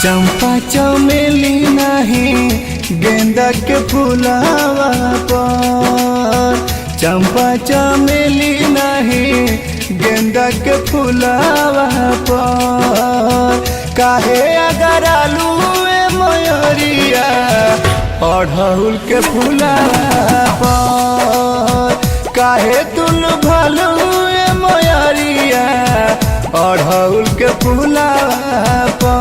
चंपा चमेली नहीं गेंदा के फुलावा पर, चंपा चमेली नहीं गेंदा के फुलावा पर, काहे अगर आलू मयूरिया अड़हुल के फुलावा पर, काहे तुल भलू मयूरिया अड़हुल के फुलावा पर,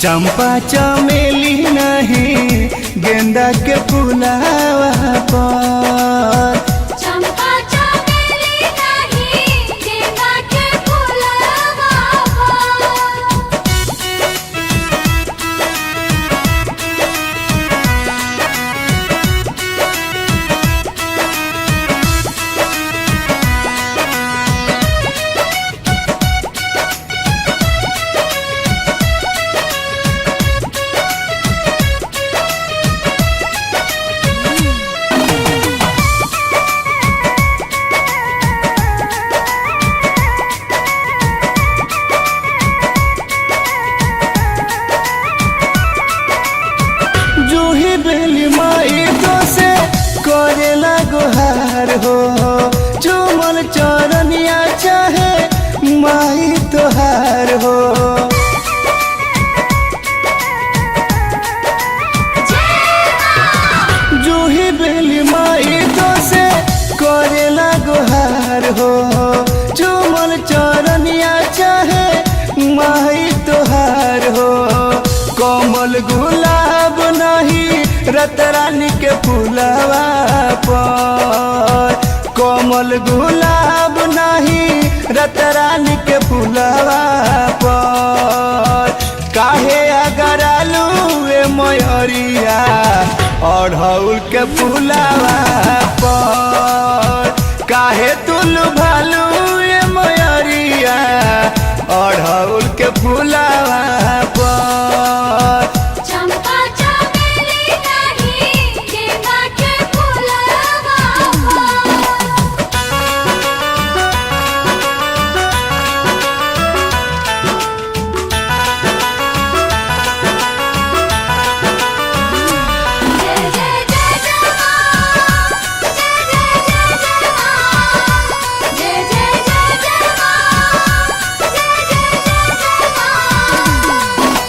चंपा चमेली नहीं गेंदा के फुलावा पर, चंपा चमेली नहीं गेंदा के फुलावा पर। जूही बेली माई तो से करेला गुहार हो, चुमन चरनिया चाहे माई तोहार हो, जूही बेली माई तो से करेला गुहार हो, चुमन चरनिया चाहे माई तोहार हो, कोमल गुलाब नहीं रतरानी के फुलावा पर, कोमल गुलाब नहीं रतरानी के फुलावा पर, काहे अगर आलू मयूरिया अड़हुल के फुलावा पर, काहे तुल भालू मयूरिया अड़हुल के फुलावा पर, चंपा चमेली नहीं गेंदा के फुलावा पर। जय जय जय जय मां, जय जय जय जय मां, जय जय जय जय मां, जय जय जय जय मां।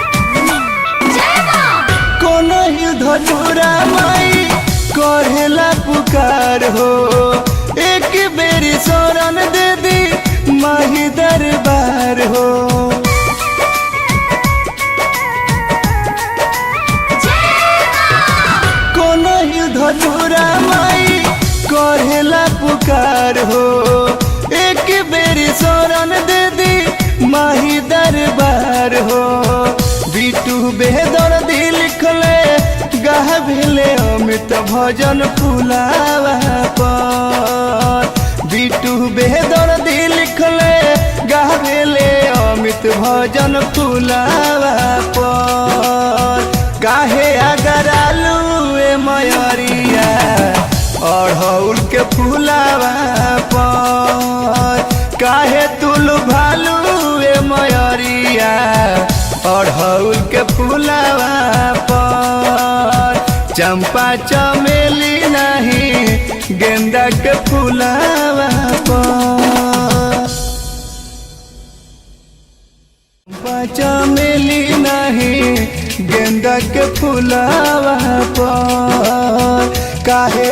जय मां। कोनो धतुरा माई करेला पुकार हो, एक बेरी शरण दे दी माही दरबार हो, कोनो धतुरा माई करेला पुकार हो, एक बेरी शरण दे दी माही दरबार हो, बिटू बेदर दिल लिखले गाह भेले अमित भजन फुलावा पर, बिटू बेदर दिल लिखले गाह भेले अमित भजन फुलावा पर, काहे अगर आलू मयूरिया अड़हुल के फुलावा पर, काहे तुल भालू मयूरिया अड़हुल के फुलावा पर, चंपा चमेली नहीं गेंदा के फुलावा पर, चंपा चमेली नहीं गेंदा के फुलावा पर, काहे